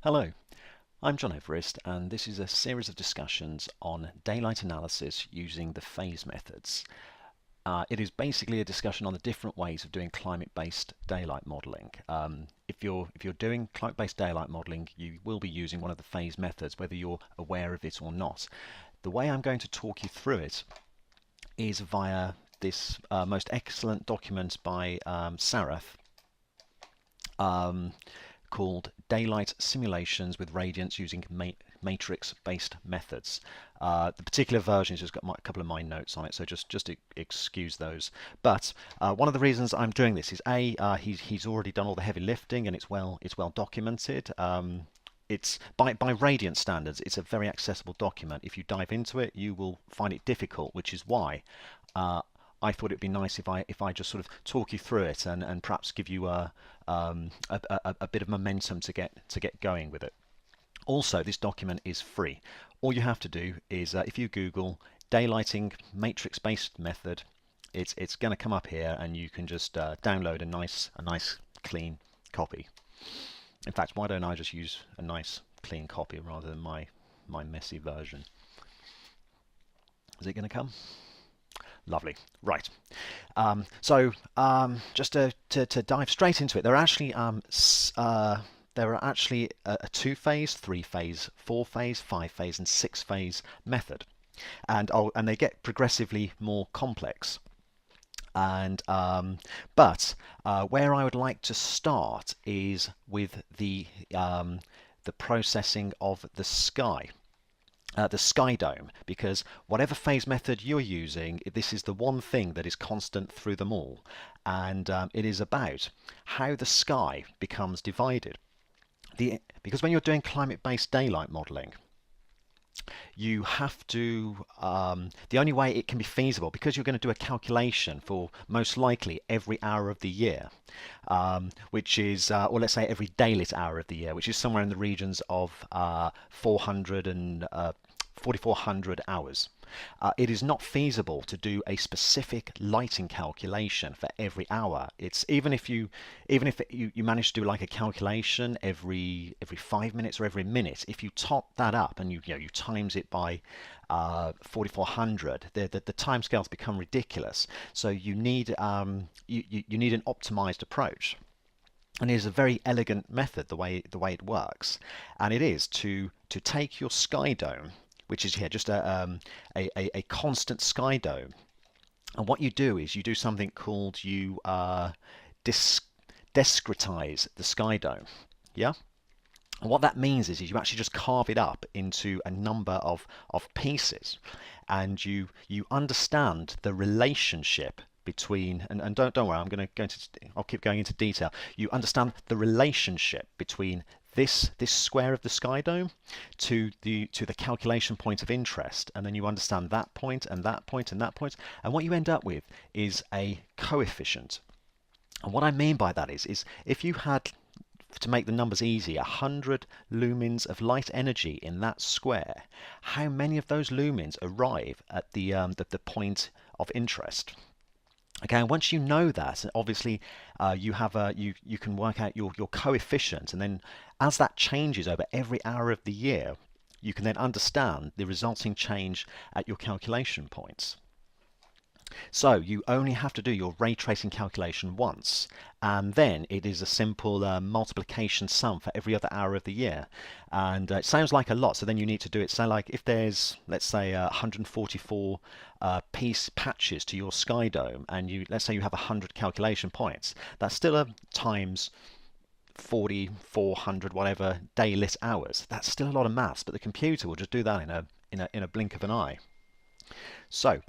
Hello, I'm John Everest, and this is a series of discussions on daylight analysis using the phase methods. It is basically a discussion on the different ways of doing climate-based daylight modeling. If you're doing climate-based daylight modeling, you will be using one of the phase methods, whether you're aware of it or not. The way I'm going to talk you through it is via this most excellent document by Sarath, called Daylight Simulations with Radiance Using Matrix-Based Methods. The particular version has just got a couple of my notes on it, so just excuse those. But one of the reasons I'm doing this is he's already done all the heavy lifting, and it's well documented. It's by Radiant standards, it's a very accessible document. If you dive into it, you will find it difficult, which is why I thought it'd be nice if I just sort of talk you through it and perhaps give you a bit of momentum to get going with it. Also, this document is free. All you have to do is if you Google daylighting matrix-based method, it's going to come up here, and you can just download a nice clean copy. In fact, why don't I just use a nice clean copy rather than my messy version? Is it going to come? Lovely. Right. Just to dive straight into it, there are actually a two-phase, three-phase, four-phase, five-phase, and six-phase method, and they get progressively more complex. And where I would like to start is with the processing of the sky. The skydome, because whatever phase method you're using, this is the one thing that is constant through them all, and it is about how the sky becomes divided. Because when you're doing climate-based daylight modeling, you have to, the only way it can be feasible, because you're going to do a calculation for most likely every hour of the year, which is, or let's say every daylit hour of the year, which is somewhere in the regions of 4,400 hours. It is not feasible to do a specific lighting calculation for every hour. It's even if you manage to do like a calculation every 5 minutes or every minute, if you top that up and you times it by 4,400, the timescales become ridiculous. So you need you need an optimized approach. And it is a very elegant method the way it works, and it is to take your sky dome, which is here just a constant sky dome, and what you do is you do something called you discretize the sky dome. Yeah. And what that means is you actually just carve it up into a number of pieces, and you understand the relationship between, and don't worry, I'll keep going into detail. You understand the relationship between this square of the sky dome to the calculation point of interest, and then you understand that point and that point and that point, and what you end up with is a coefficient. And what I mean by that is if you had, to make the numbers easy, 100 lumens of light energy in that square, how many of those lumens arrive at the point of interest? Okay, and once you know that, obviously you can work out your coefficient, and then as that changes over every hour of the year, you can then understand the resulting change at your calculation points. So you only have to do your ray tracing calculation once, and then it is a simple multiplication sum for every other hour of the year. And it sounds like a lot, so then you need to do it. So like if there's, let's say, 144 piece patches to your sky dome, and let's say you have 100 calculation points, that's still a times 4,400 whatever daylit hours. That's still a lot of maths, but the computer will just do that in a blink of an eye. So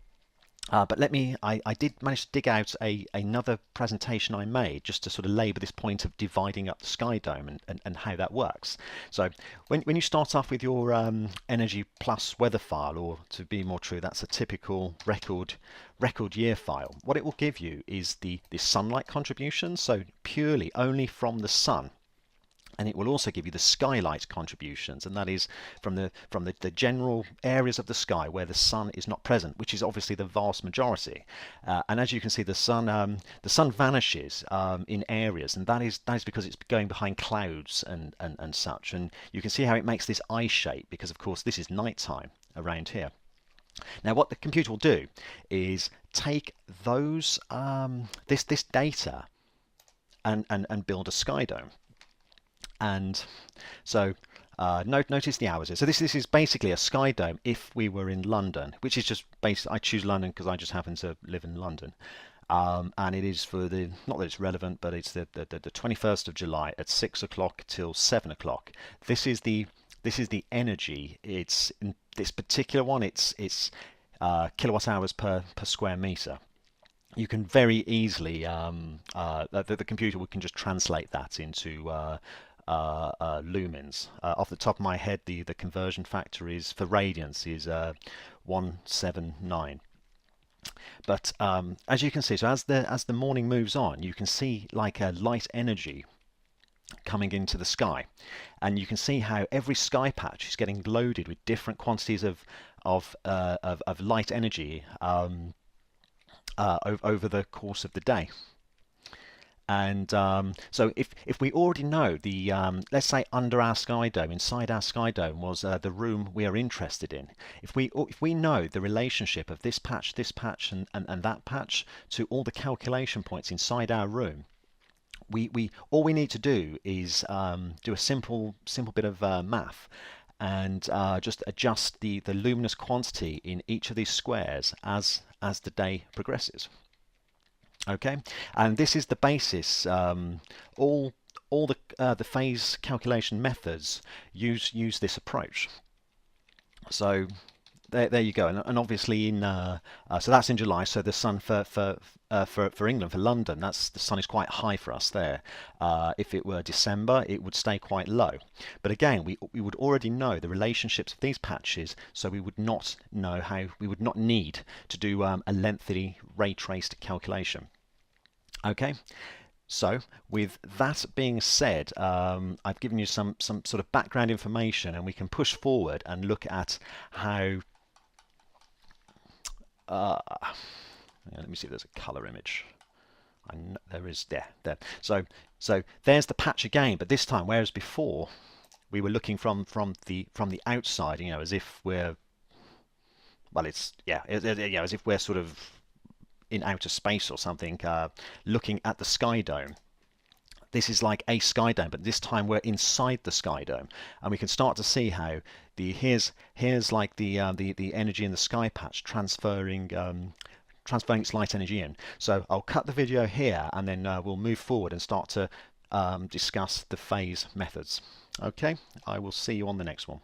but I did manage to dig out another presentation I made just to sort of labour this point of dividing up the sky dome and how that works. So when you start off with your energy plus weather file, or to be more true, that's a typical record year file, what it will give you is the sunlight contribution, so purely only from the sun. And it will also give you the skylight contributions, and that is from the general areas of the sky where the sun is not present, which is obviously the vast majority. And as you can see, the sun vanishes in areas, and that is because it's going behind clouds and such. And you can see how it makes this eye shape because, of course, this is nighttime around here. Now, what the computer will do is take those this data and build a skydome. And so notice the hours here. So this is basically a skydome if we were in London, which is just based. I choose London because I just happen to live in London. And it is for the, not that it's relevant, but it's the 21st of July at 6 o'clock till 7 o'clock. This is the energy. It's in this particular one. It's kilowatt hours per square meter. You can very easily the computer can just translate that into lumens. Off the top of my head, the conversion factor is for radians is 179. But as you can see, so as the morning moves on, you can see like a light energy coming into the sky, and you can see how every sky patch is getting loaded with different quantities of light energy over the course of the day. And so if we already know the, let's say under our sky dome, inside our sky dome was the room we are interested in. If we know the relationship of this patch, and that patch to all the calculation points inside our room, we all we need to do is do a simple bit of math and just adjust the luminous quantity in each of these squares as the day progresses. Okay, and this is the basis. All the phase calculation methods use this approach. So there you go, and obviously so that's in July. So the sun for England, for London, the sun is quite high for us there. If it were December, it would stay quite low. But again, we would already know the relationships of these patches, so we would not need to do a lengthy ray traced calculation. Okay. So, with that being said, I've given you some sort of background information, and we can push forward and look at how. Let me see if there's a color image. There is there. So there's the patch again, but this time, whereas before we were looking from the outside, as if we're as if we're sort of in outer space or something, looking at the sky dome. This is like a sky dome, but this time we're inside the sky dome, and we can start to see how here's like the energy in the sky patch transferring its light energy in. So I'll cut the video here, and then we'll move forward and start to discuss the phase methods. Okay, I will see you on the next one.